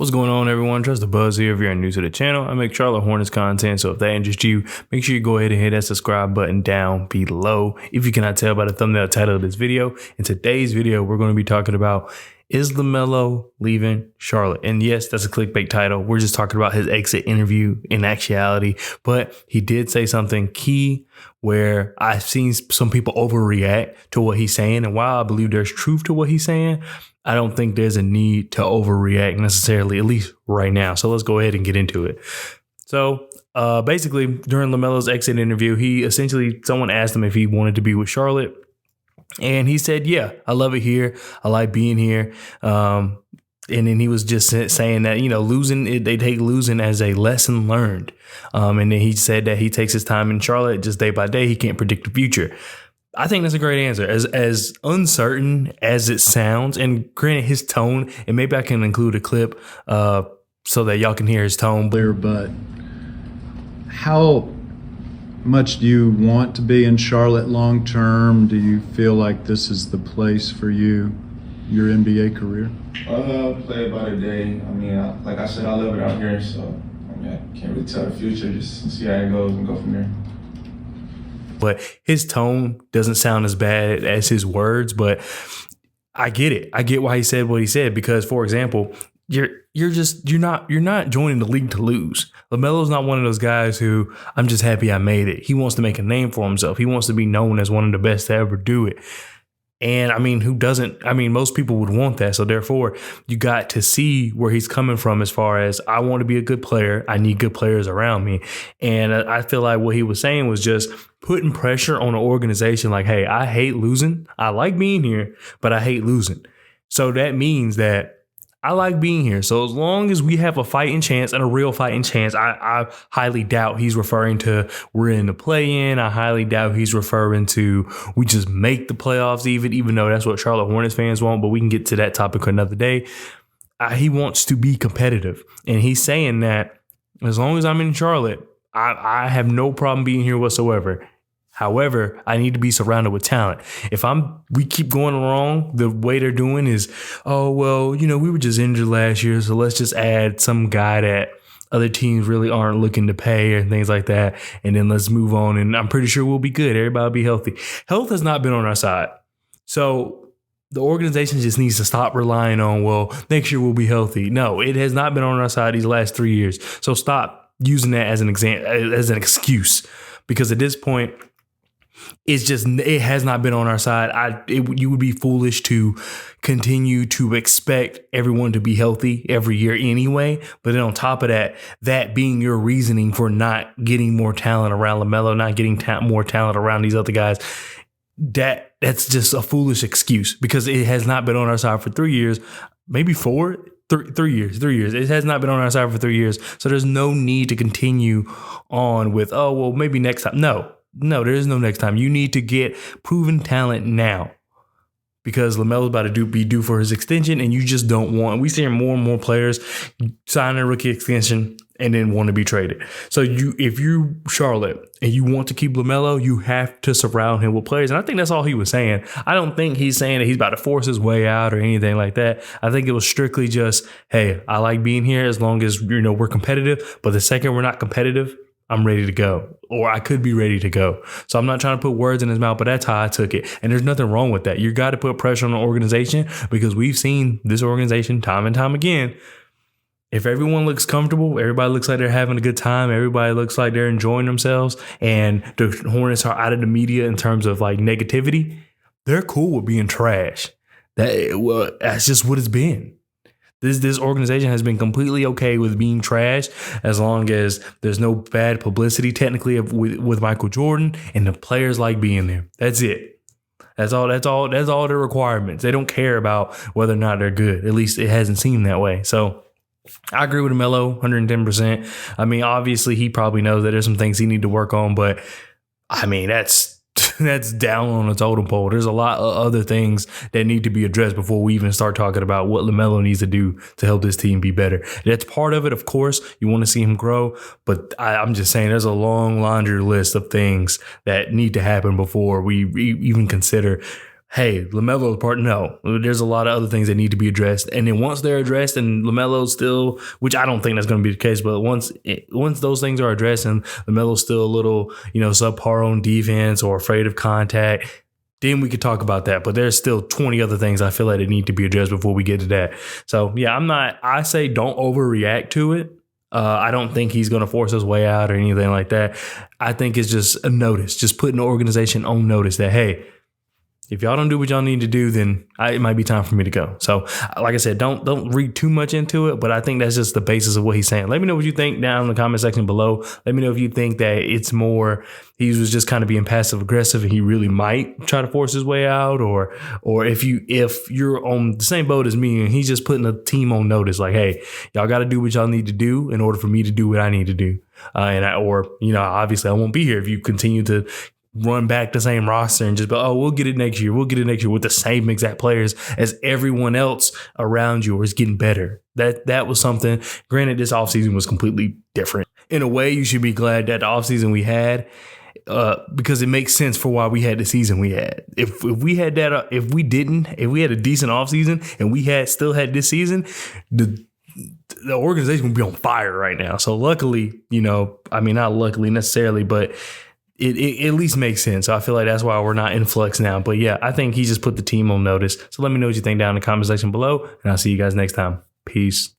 What's going on, everyone? Trust the Buzz here. If you're new to the channel, I make Charlotte Hornets content, so if that interests you, make sure you go ahead and hit that subscribe button down below. If you cannot tell by the thumbnail title of this video, in today's video, we're going to be talking about, is LaMelo leaving Charlotte? And yes, that's a clickbait title. We're just talking about his exit interview in actuality, but he did say something key where I've seen some people overreact to what he's saying. And while I believe there's truth to what he's saying, I don't think there's a need to overreact necessarily, at least right now. So let's go ahead and get into it. So basically, during LaMelo's exit interview, someone asked him if he wanted to be with Charlotte. And he said, yeah, I love it here. I like being here. And then he was just saying that, they take losing as a lesson learned. And then he said that he takes his time in Charlotte just day by day. He can't predict the future. I think that's a great answer. As uncertain as it sounds, and granted his tone, and maybe I can include a clip so that y'all can hear his tone. But how much do you want to be in Charlotte long term? Do you feel like this is the place for you, your NBA career? Play it by the day. I mean, like I said, I love it out here, so I can't really tell the future. Just see how it goes and go from there. But his tone doesn't sound as bad as his words, but I get it. I get why he said what he said, because, for example, you're not joining the league to lose. LaMelo's not one of those guys who, I'm just happy I made it. He wants to make a name for himself. He wants to be known as one of the best to ever do it. And I mean, who doesn't? I mean, most people would want that. So therefore, you got to see where he's coming from as far as, I want to be a good player. I need good players around me. And I feel like what he was saying was just putting pressure on an organization like, hey, I hate losing. I like being here, but I hate losing. So that means that I like being here. So as long as we have a fighting chance, and a real fighting chance, I highly doubt he's referring to we're in the play-in. I highly doubt he's referring to we just make the playoffs even though that's what Charlotte Hornets fans want. But we can get to that topic another day. He wants to be competitive. And he's saying that as long as I'm in Charlotte, I have no problem being here whatsoever. However, I need to be surrounded with talent. If we keep going wrong, the way they're doing is, oh, well, we were just injured last year, so let's just add some guy that other teams really aren't looking to pay and things like that. And then let's move on. And I'm pretty sure we'll be good. Everybody will be healthy. Health has not been on our side. So the organization just needs to stop relying on, well, next year we'll be healthy. No, it has not been on our side these last 3 years. So stop using that as an excuse, because at this point, it has not been on our side. You would be foolish to continue to expect everyone to be healthy every year anyway. But then on top of that being your reasoning for not getting more talent around LaMelo, not getting more talent around these other guys, that's just a foolish excuse, because it has not been on our side for 3 years, maybe 4. 3 years. It has not been on our side for 3 years. So there's no need to continue on with, oh, well, maybe next time. No, there is no next time. You need to get proven talent now, because LaMelo's about to be due for his extension, and you just don't want. We see more and more players sign a rookie extension and then want to be traded. So if you're Charlotte and you want to keep LaMelo, you have to surround him with players. And I think that's all he was saying. I don't think he's saying that he's about to force his way out or anything like that. I think it was strictly just, hey, I like being here as long as we're competitive. But the second we're not competitive, I'm ready to go, or I could be ready to go. So I'm not trying to put words in his mouth, but that's how I took it. And there's nothing wrong with that. You got to put pressure on the organization, because we've seen this organization time and time again. If everyone looks comfortable, everybody looks like they're having a good time, everybody looks like they're enjoying themselves, and the Hornets are out of the media in terms of like negativity, they're cool with being trash. That's just what it's been. This organization has been completely okay with being trash as long as there's no bad publicity technically with Michael Jordan, and the players like being there. That's it. That's all their requirements. They don't care about whether or not they're good. At least it hasn't seemed that way. So I agree with LaMelo 110%. I mean, obviously he probably knows that there's some things he need to work on, but I mean, that's down on the totem pole. There's a lot of other things that need to be addressed before we even start talking about what LaMelo needs to do to help this team be better. That's part of it, of course. You want to see him grow, but I'm just saying there's a long laundry list of things that need to happen before we even consider hey, LaMelo's part, no. There's a lot of other things that need to be addressed. And then once they're addressed and LaMelo's still, which I don't think that's going to be the case, but once those things are addressed and LaMelo's still a little, subpar on defense or afraid of contact, then we could talk about that. But there's still 20 other things I feel like that need to be addressed before we get to that. So, yeah, I say don't overreact to it. I don't think he's going to force his way out or anything like that. I think it's just a notice, just putting the organization on notice that, hey, if y'all don't do what y'all need to do, then it might be time for me to go. So, like I said, don't read too much into it, but I think that's just the basis of what he's saying. Let me know what you think down in the comment section below. Let me know if you think that it's more he was just kind of being passive aggressive and he really might try to force his way out, or if you're on the same boat as me and he's just putting the team on notice, like, hey, y'all got to do what y'all need to do in order for me to do what I need to do. Obviously I won't be here if you continue to run back the same roster and just be, we'll get it next year. We'll get it next year with the same exact players as everyone else around you, or it's getting better. That was something. Granted, this offseason was completely different. In a way, you should be glad that the offseason we had, because it makes sense for why we had the season we had. If we had that, if we had a decent offseason and we still had this season, the organization would be on fire right now. So luckily, not luckily necessarily, but it at least makes sense. So I feel like that's why we're not in flux now. But yeah, I think he just put the team on notice. So let me know what you think down in the comment section below, and I'll see you guys next time. Peace.